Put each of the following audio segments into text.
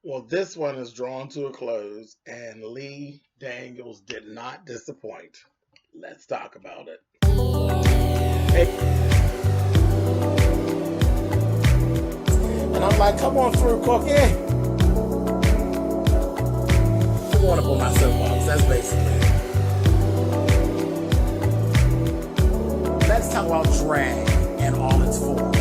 Well, this one is drawn to a close, and Lee Daniels did not disappoint. Let's talk about it. Hey, and I'm like, come on through, Cookie. I want to pull my soapbox. That's basically it. Let's talk about drag and all its forms.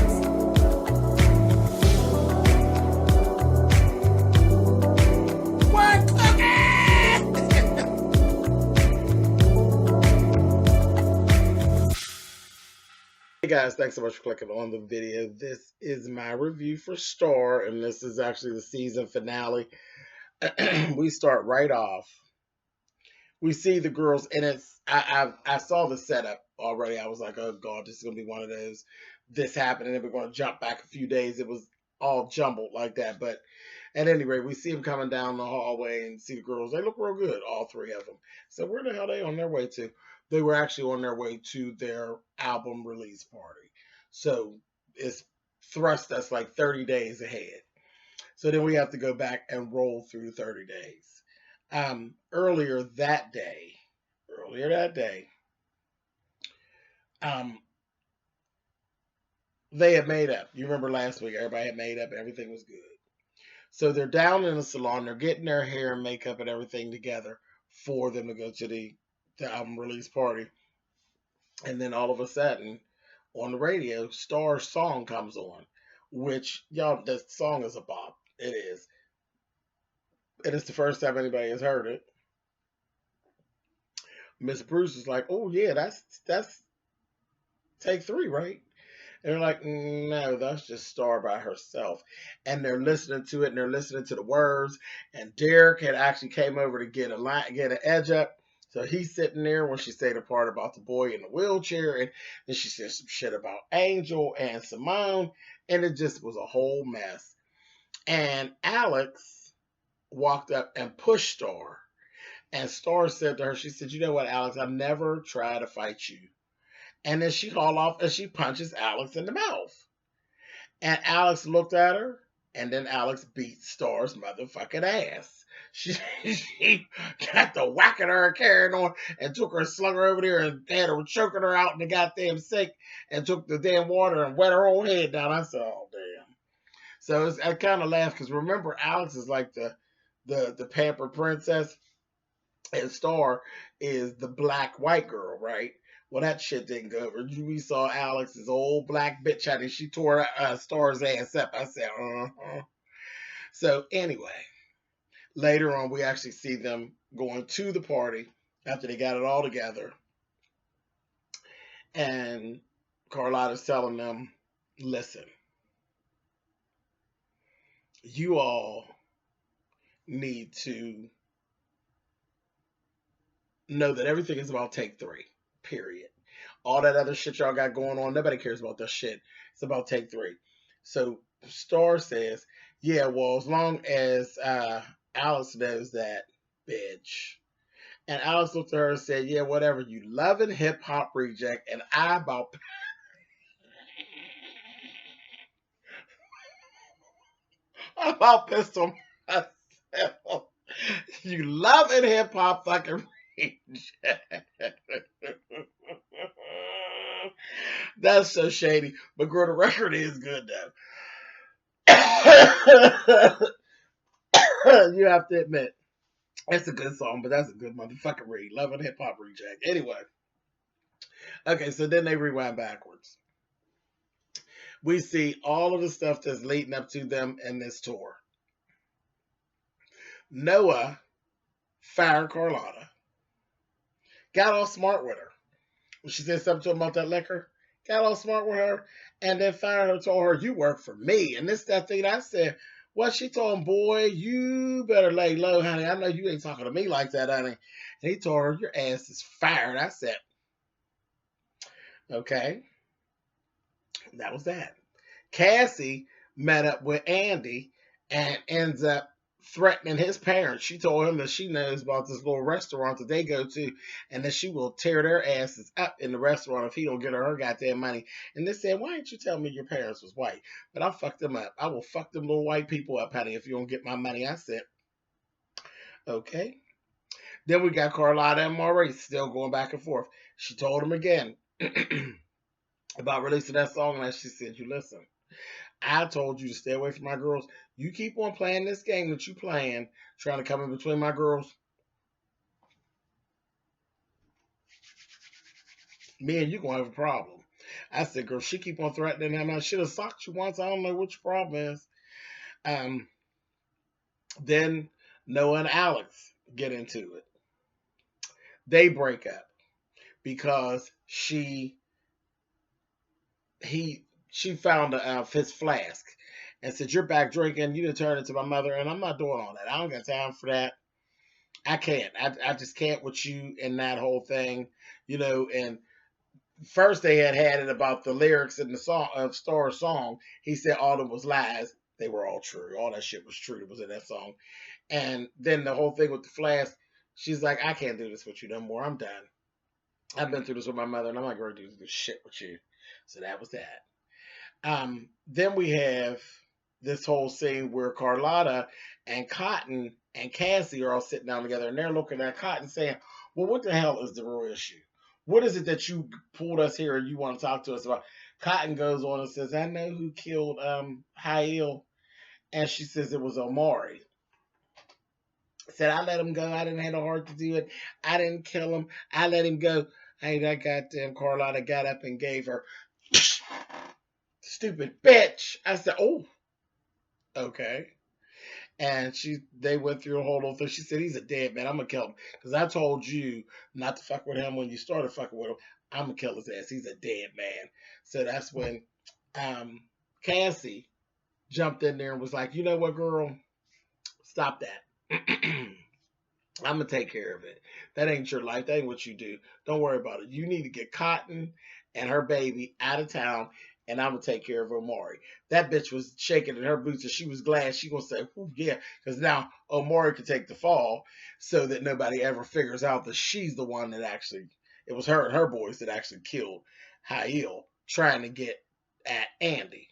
What, Cookie? Hey guys, thanks so much for clicking on the video. This is my review for Star, and this is actually the season finale. We start right off. We see the girls, and I saw the setup already. I was like, oh god, this is gonna be one of those. This happened, and then we're gonna jump back a few days. It was all jumbled like that, but at any rate, we see them coming down the hallway and see the girls. They look real good, all three of them. So where the hell are they on their way to? They were actually on their way to their album release party. So it's thrust us like 30 days ahead. So then we have to go back and roll through 30 days. Earlier that day, earlier that day, um, they had made up. You remember last week, everybody had made up and everything was good. So they're down in the salon, they're getting their hair and makeup and everything together for them to go to the album release party. And then all of a sudden, on the radio, Star's song comes on, which y'all, the song is a bop. It is. It is the first time anybody has heard it. Miss Bruce is like, "Oh yeah, that's take three, right?" And they're like, "No, that's just Star by herself." And they're listening to it, and they're listening to the words. And Derek had actually came over to get get an edge up. So he's sitting there when she said the part about the boy in the wheelchair, and then she said some shit about Angel and Simone, and it just was a whole mess. And Alex walked up and pushed Star. And Star said to her, she said, "You know what, Alex, I've never tried to fight you." And then she hauled off and she punches Alex in the mouth. And Alex looked at her, and then Alex beat Star's motherfucking ass. She got the whacking her carrying on and took her and slung her over there and had her choking her out in the goddamn sink and took the damn water and wet her whole head down. I said, oh damn. So I kind of laughed because remember Alex is like the pampered princess and Star is the black white girl, right? Well, that shit didn't go over. We saw Alex's old black bitch and she tore Star's ass up. I said, uh-huh. So anyway, later on, we actually see them going to the party after they got it all together. And Carlotta's telling them, listen, you all need to know that everything is about take three, period. All that other shit y'all got going on, nobody cares about that shit. It's about take three. So Star says, yeah, well, as long as Alice knows that, bitch. And Alice looked at her and said, yeah, whatever, you loving hip hop reject, and I about pissed on myself. You loving hip hop fucking reject. That's so shady. But girl, the record is good though. You have to admit, it's a good song, but that's a good motherfucking read. Loving hip hop reject. Anyway, okay, so then they rewind backwards. We see all of the stuff that's leading up to them in this tour. Noah fired Carlotta, got all smart with her. She said something to him about that liquor, got all smart with her, and then fired her, told her, you work for me. And this, that thing. I said, well, she told him, boy, you better lay low, honey. I know you ain't talking to me like that, honey. And he told her, your ass is fired. I said, okay, that was that. Cassie met up with Andy and ends up threatening his parents. She told him that she knows about this little restaurant that they go to, and that she will tear their asses up in the restaurant if he don't get her goddamn money. And they said, "Why didn't you tell me your parents was white?" But I'll fuck them up. I will fuck them little white people up, honey, if you don't get my money. I said, okay. Then we got Carlotta and Maurice still going back and forth. She told him again about releasing that song, and she said, "You listen. I told you to stay away from my girls. You keep on playing this game that you playing, trying to come in between my girls. Me and you gonna have a problem." I said, "Girl, she keep on threatening him. I should have socked you once. I don't know what your problem is." Um, then Noah and Alex get into it. They break up because she found his flask and said, "You're back drinking. You didn't turn into my mother, and I'm not doing all that. I don't got time for that. I can't. I just can't with you and that whole thing, you know." And first they had it about the lyrics in the song of Star's song. He said all of them was lies. They were all true. All that shit was true. It was in that song. And then the whole thing with the flask, she's like, "I can't do this with you no more. I'm done. I've been through this with my mother, and I'm not going to do this shit with you." So that was that. Then we have this whole scene where Carlotta and Cotton and Cassie are all sitting down together, and they're looking at Cotton saying, "Well, what the hell is the real issue? What is it that you pulled us here and you want to talk to us about?" Cotton goes on and says, "I know who killed Hail," and she says it was Omari. Said, "I let him go. I didn't have the heart to do it. I didn't kill him. I let him go." Hey, that goddamn Carlotta got up and gave her, "Stupid bitch." I said, "Oh, okay." And they went through a whole little thing. She said, "He's a dead man. I'm gonna kill him because I told you not to fuck with him when you started fucking with him. I'm gonna kill his ass. He's a dead man." So that's when Cassie jumped in there and was like, "You know what, girl? Stop that. I'm gonna take care of it. That ain't your life. That ain't what you do. Don't worry about it. You need to get Cotton and her baby out of town, and I'm gonna take care of Omari." That bitch was shaking in her boots, and she was glad. She gonna say, "Ooh, yeah," because now Omari could take the fall, so that nobody ever figures out that she's the one that actually it was her and her boys that actually killed Hail, trying to get at Andy.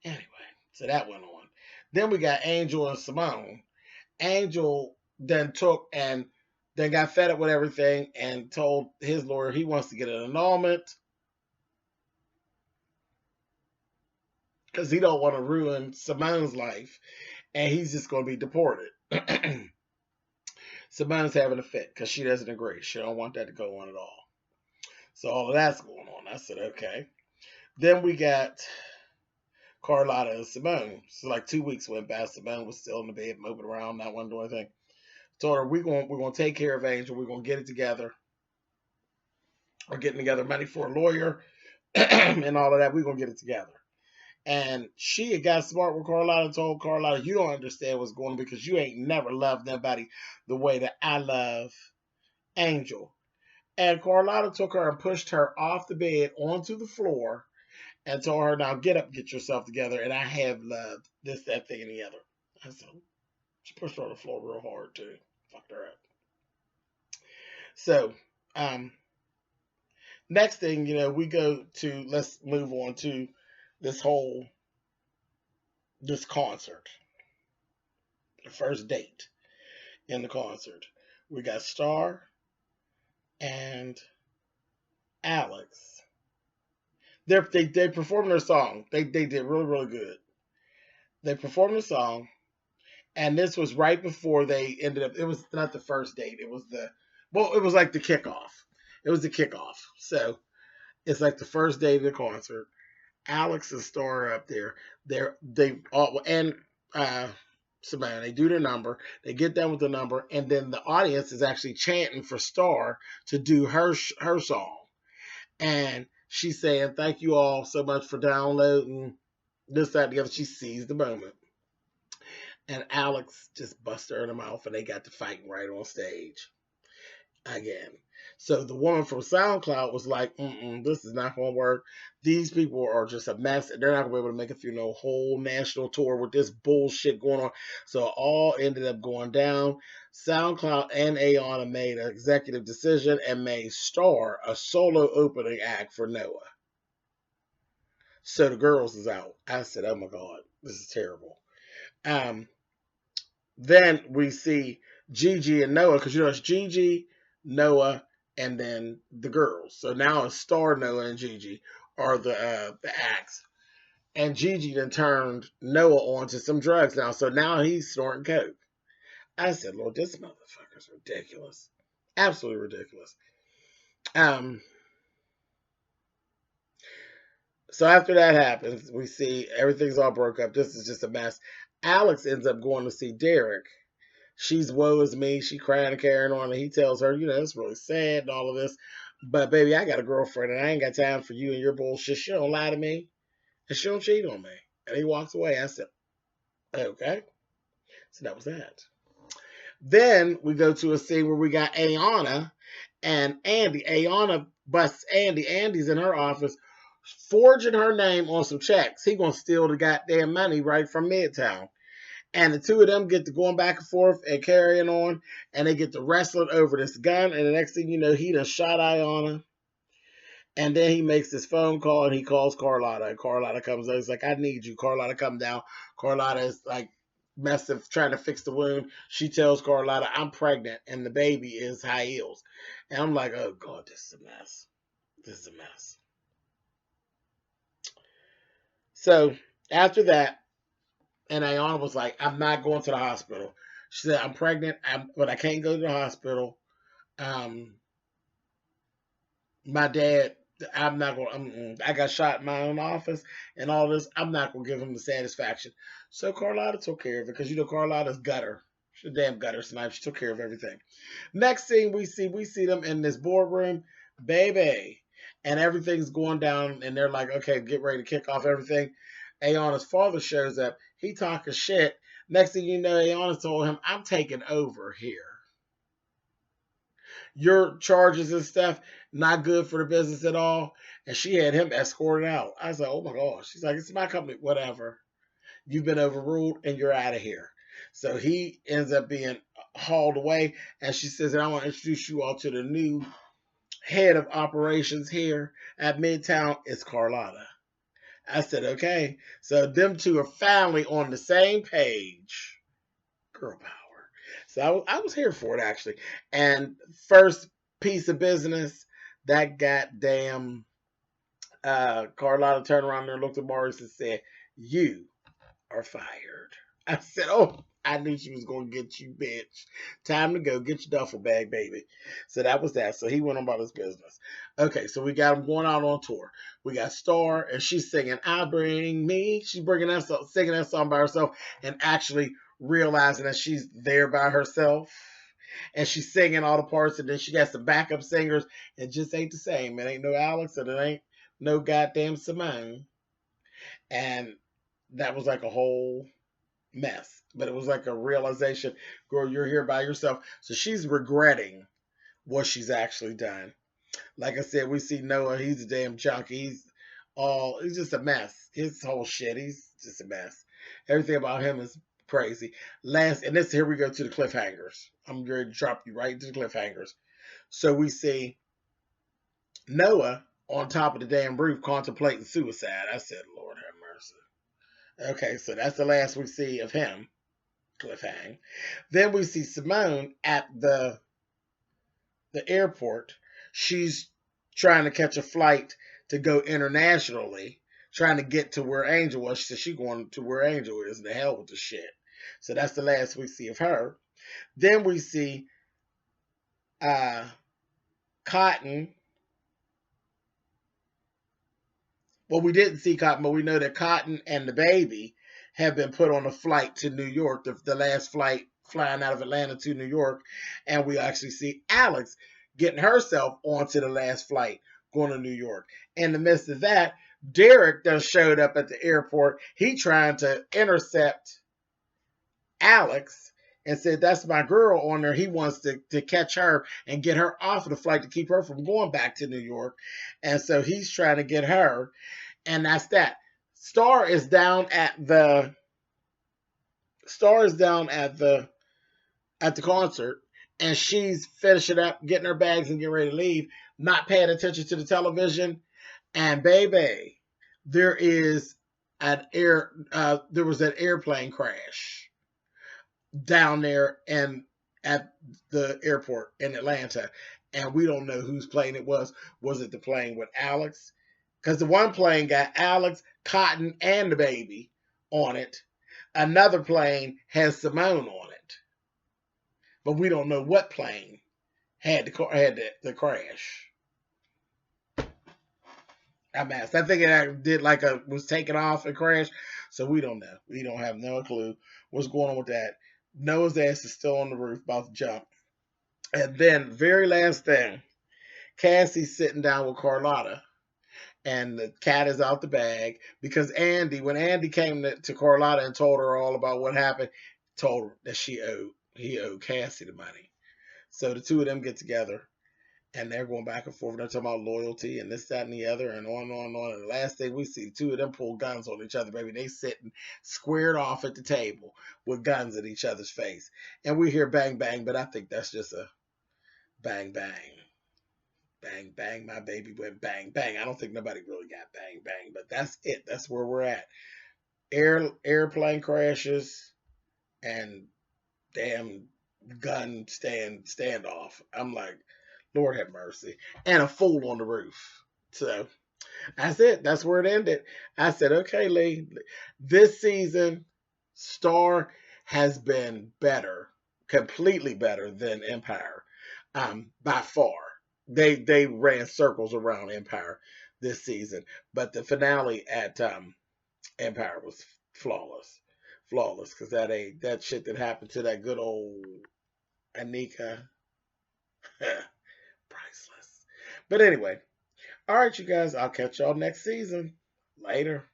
Anyway, so that went on. Then we got Angel and Simone. Angel then took and then got fed up with everything and told his lawyer he wants to get an annulment because he don't want to ruin Simone's life and he's just going to be deported. Simone's having a fit because she doesn't agree. She don't want that to go on at all. So all of that's going on. I said, okay. Then we got Carlotta and Simone. So like 2 weeks went by. Simone was still in the bed, moving around, not wanting to do anything. Told her we're gonna take care of Angel. We're gonna get it together. We're getting together money for a lawyer and all of that. We're gonna get it together. And she had got smart with Carlotta and told Carlotta, "You don't understand what's going on because you ain't never loved nobody the way that I love Angel." And Carlotta took her and pushed her off the bed onto the floor and told her, "Now get up, get yourself together, and I have loved this, that, thing, and the other." I said, she pushed her on the floor real hard too. Fucked her up. So, next thing, we go to, let's move on to this whole, this concert. The first date in the concert. We got Star and Alex. They performed their song. They did really, really good. They performed the song, and this was right before they ended up. It was not the first date. It was it was like the kickoff. It was the kickoff. So it's like the first day of the concert. Alex and Star are up there. They all and Savannah. They do their number. They get done with the number, and then the audience is actually chanting for Star to do her song. And she's saying, "Thank you all so much for downloading this, that, and the other." She seized the moment. And Alex just busted her in the mouth, and they got to fighting right on stage again. So the woman from SoundCloud was like, this is not going to work. These people are just a mess. They're not going to be able to make it through no whole national tour with this bullshit going on. So it all ended up going down. SoundCloud and Ayana made an executive decision and made Star a solo opening act for Noah. So the girls is out. I said, oh my God, this is terrible. Um, then we see Gigi and Noah, because it's Gigi, Noah, and then the girls. So now it's Star, Noah, and Gigi are the acts. And Gigi then turned Noah onto some drugs now. So now he's snorting coke. I said, Lord, this motherfucker's ridiculous. Absolutely ridiculous. Um, so after that happens, we see everything's all broke up. This is just a mess. Alex ends up going to see Derek. She's woe is me. She crying and carrying on. And he tells her, it's really sad and all of this. But baby, I got a girlfriend and I ain't got time for you and your bullshit. She don't lie to me and she don't cheat on me. And he walks away. I said, okay. So that was that. Then we go to a scene where we got Ayana and Andy. Ayana busts Andy. Andy's in her office forging her name on some checks. He gonna steal the goddamn money right from Midtown. And the two of them get to going back and forth and carrying on, and they get to wrestling over this gun. And the next thing you know, he done shot Ayana. And then he makes this phone call and he calls Carlotta. And Carlotta comes out. He's like, I need you. Carlotta, come down. Carlotta is like messing, trying to fix the wound. She tells Carlotta, I'm pregnant and the baby is high heels. And I'm like, oh God, this is a mess. This is a mess. So after that, and Ayana was like, I'm not going to the hospital. She said, I'm pregnant, but I can't go to the hospital. My dad, I'm not going. I got shot in my own office and all this. I'm not going to give him the satisfaction. So Carlotta took care of it because Carlotta's gutter. She's a damn gutter snipe. She took care of everything. Next scene we see them in this boardroom, baby, and everything's going down. And they're like, okay, get ready to kick off everything. Ayana's father shows up. He talking shit. Next thing you know, Ayana told him, I'm taking over here. Your charges and stuff, not good for the business at all. And she had him escorted out. I was like, oh my gosh. She's like, it's my company, whatever. You've been overruled and you're out of here. So he ends up being hauled away. And she says, and I want to introduce you all to the new head of operations here at Midtown. It's Carlotta. I said, okay. So them two are finally on the same page. Girl power. So I was here for it, actually. And first piece of business, that goddamn Carlotta turned around there and looked at Morris and said, you are fired. I said, oh, I knew she was going to get you, bitch. Time to go. Get your duffel bag, baby. So that was that. So he went on about his business. Okay, so we got him going out on tour. We got Star, and she's singing, I Bring Me. She's bringing that song, singing that song by herself and actually realizing that she's there by herself. And she's singing all the parts, and then she got some backup singers. It just ain't the same. It ain't no Alex, and it ain't no goddamn Simone. And that was like a whole mess. But it was like a realization, girl, you're here by yourself. So she's regretting what she's actually done. Like I said, we see Noah, he's a damn junkie. He's just a mess. His whole shit, he's just a mess. Everything about him is crazy. Here we go to the cliffhangers. I'm going to drop you right into the cliffhangers. So we see Noah on top of the damn roof contemplating suicide. I said, Lord have mercy. Okay, so that's the last we see of him. Cliffhang. Then we see Simone at the airport. She's trying to catch a flight to go internationally, trying to get to where Angel was. So she's going to where Angel is. The hell with the shit. So that's the last we see of her. Then we see Cotton. Well, we didn't see Cotton, but we know that Cotton and the baby have been put on a flight to New York, the last flight flying out of Atlanta to New York. And we actually see Alex getting herself onto the last flight going to New York. In the midst of that, Derek done showed up at the airport. He trying to intercept Alex and said, that's my girl on there. He wants to catch her and get her off of the flight to keep her from going back to New York. And so he's trying to get her. And that's that. Star is down at the Star is down at the concert, and she's finishing up, getting her bags and getting ready to leave, not paying attention to the television. And baby, there is there was an airplane crash down there and at the airport in Atlanta, and we don't know whose plane it was. Was it the plane with Alex? Because the one plane got Alex, Cotton, and the baby on it. Another plane has Simone on it, but we don't know what plane had the crash. I'm asked. I think it did was taken off and crashed, so we don't know. We don't have no clue what's going on with that. Noah's ass is still on the roof, about to jump. And then, very last thing, Cassie's sitting down with Carlotta, and the cat is out the bag because when Andy came to Carlotta and told her all about what happened, told her that he owed Cassie the money. So the two of them get together, and they're going back and forth. And they're talking about loyalty and this, that, and the other, and on and on and on. And the last thing we see, the two of them pull guns on each other, baby. They sitting squared off at the table with guns in each other's face. And we hear bang, bang, but I think that's just a bang, bang. Bang, bang, my baby went bang, bang. I don't think nobody really got bang, bang, but that's it. That's where we're at. Airplane crashes and damn gun standoff. I'm like, Lord have mercy. And a fool on the roof. So that's it. That's where it ended. I said, okay, Lee, this season, Star has been better, completely better than Empire, by far. They ran circles around Empire this season, but the finale at Empire was flawless, because that shit that happened to that good old Anika, priceless. But anyway, all right, you guys, I'll catch y'all next season. Later.